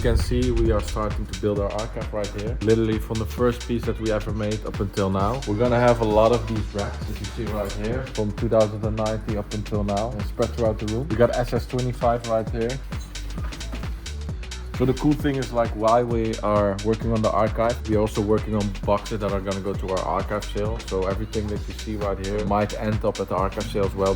can see, we are starting to build our archive right here. Literally from the first piece that we ever made up until now. We're gonna have a lot of these racks, as you see right here, from 2019 up until now, and spread throughout the room. We got SS25 right here. So the cool thing is, like, while we are working on the archive, we're also working on boxes that are gonna go to our archive sale. So everything that you see right here might end up at the archive sale as well.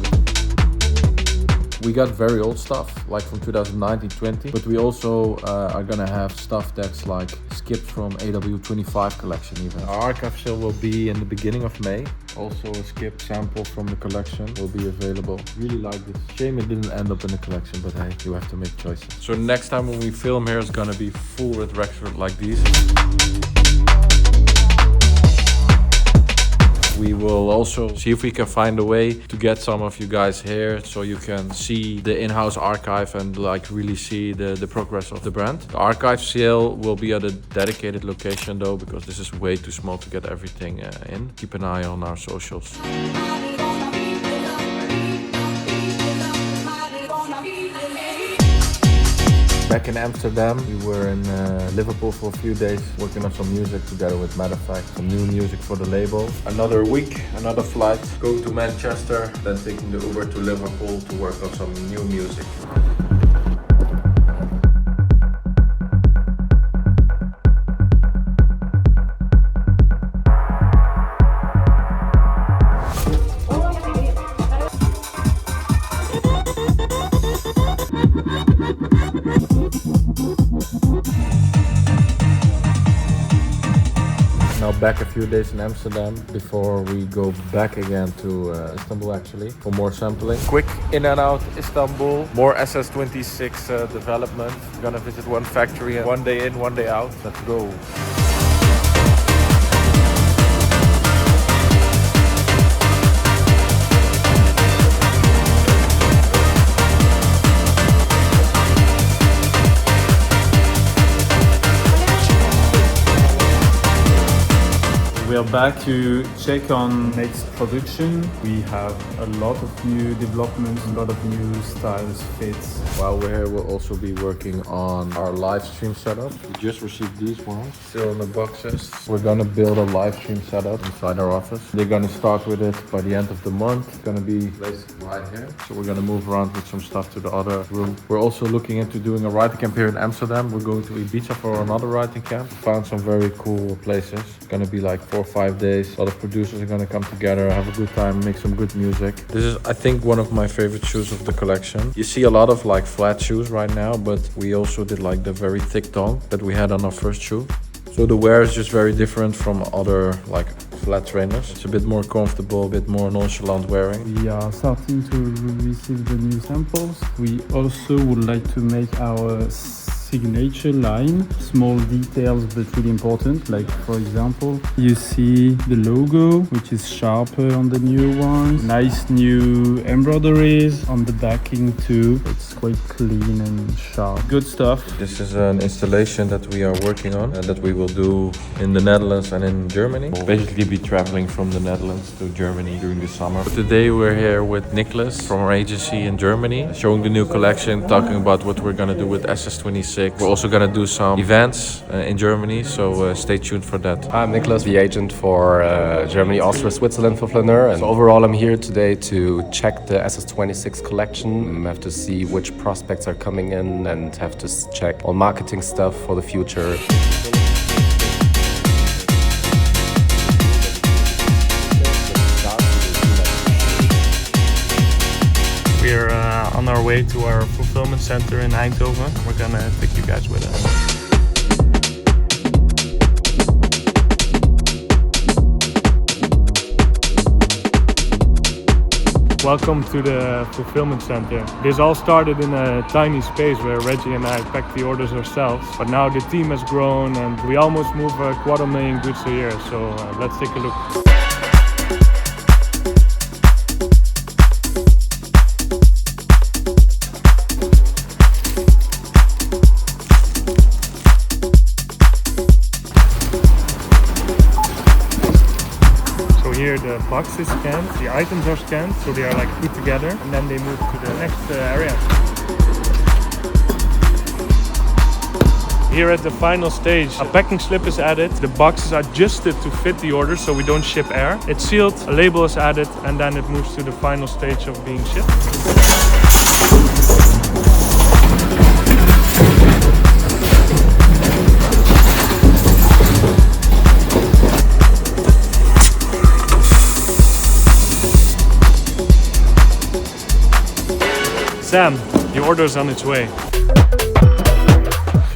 We got very old stuff, like from 2019-20, but we also are gonna have stuff that's like skipped from AW25 collection even. Our archive sale will be in the beginning of May. Also a skipped sample from the collection will be available. Really like this. Shame it didn't end up in the collection, but hey, you have to make choices. So next time when we film here, it's gonna be full with racks like these. We will also see if we can find a way to get some of you guys here so you can see the in-house archive and like really see the progress of the brand. The archive sale will be at a dedicated location though, because this is way too small to get everything in. Keep an eye on our socials. Back in Amsterdam, we were in Liverpool for a few days working on some music together with Matter of Fact, some new music for the label. Another week, another flight, going to Manchester, then taking the Uber to Liverpool to work on some new music. Now back a few days in Amsterdam before we go back again to Istanbul actually for more sampling. Quick in and out Istanbul, more SS26 development. We're gonna visit one factory and one day in, one day out. Let's go. We are back to check on next production. We have a lot of new developments, a lot of new styles, fits. While we're here, we'll also be working on our live stream setup. We just received these ones, still in the boxes. We're gonna build a live stream setup inside our office. They're gonna start with it by the end of the month. It's gonna be placed right here. So we're gonna move around with some stuff to the other room. We're also looking into doing a writing camp here in Amsterdam. We're going to Ibiza for another writing camp. Found some very cool places. It's gonna be like 4 or 5 days. A lot of producers are gonna come together, have a good time, make some good music. This is, I think, one of my favorite shoes of the collection. You see a lot of like flat shoes right now, but we also did like the very thick tongue that we had on our first shoe. So the wear is just very different from other like flat trainers. It's a bit more comfortable, a bit more nonchalant wearing. We are starting to receive the new samples. We also would like to make our signature line. Small details but really important, like for example you see the logo, which is sharper on the new ones. Nice new embroideries on the backing too. It's quite clean and sharp. Good stuff. This is an installation that we are working on and that we will do in the Netherlands and in Germany. We'll basically be traveling from the Netherlands to Germany during the summer. But today we're here with Nicholas from our agency in Germany, showing the new collection, talking about what we're gonna do with SS26. We're also gonna do some events in Germany, so stay tuned for that. I'm Nicholas, the agent for Germany, Austria, Switzerland for FLânEUR. And so overall I'm here today to check the SS26 collection. Have to see which prospects are coming in and have to check all marketing stuff for the future. We're on our way to our fulfillment center in Eindhoven. We're gonna take you guys with us. Welcome to the fulfillment center. This all started in a tiny space where Reggie and I packed the orders ourselves. But now the team has grown and we almost move 250,000 goods a year. So let's take a look. Here the box is scanned, the items are scanned, so they are like put together and then they move to the next area. Here at the final stage, a packing slip is added. The box is adjusted to fit the order so we don't ship air. It's sealed, a label is added, and then it moves to the final stage of being shipped. Sam, your order is on its way.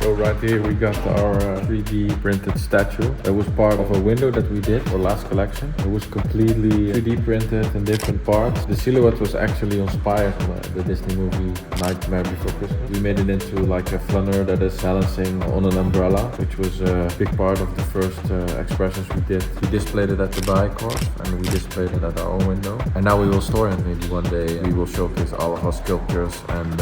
So right here we got our 3D printed statue. That was part of a window that we did for last collection. It was completely 3D printed in different parts. The silhouette was actually inspired from the Disney movie Nightmare Before Christmas. We made it into like a flaneur that is balancing on an umbrella, which was a big part of the first expressions we did. We displayed it at the Bijenkorf and we displayed it at our own window. And now we will store it. Maybe one day we will showcase all of our sculptures and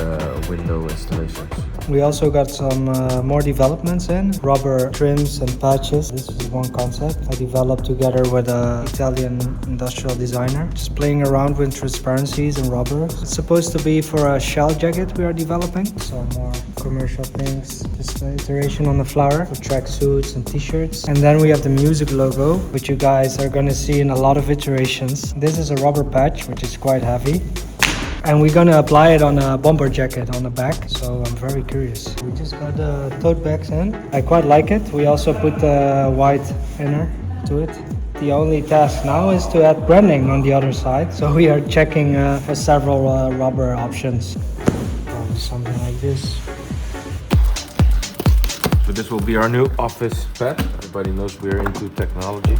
window installations. We also got some more developments in rubber trims and patches. This is one concept I developed together with an Italian industrial designer, just playing around with transparencies and rubber. It's supposed to be for a shell jacket we are developing, so more commercial things. Just an iteration on the flower for track suits and t-shirts. And then we have the music logo, which you guys are going to see in a lot of iterations. This is a rubber patch, which is quite heavy. And we're gonna apply it on a bomber jacket on the back, so I'm very curious. We just got the tote bags in. I quite like it. We also put the white inner to it. The only task now is to add branding on the other side. So we are checking for several rubber options. Probably something like this. So this will be our new office pad. Everybody knows we're into technology.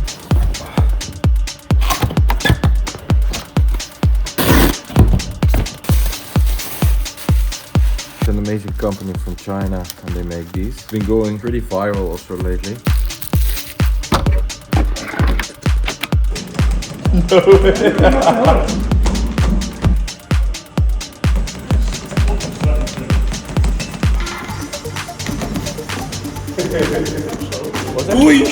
It's an amazing company from China and they make these. It's been going pretty viral also lately. No way!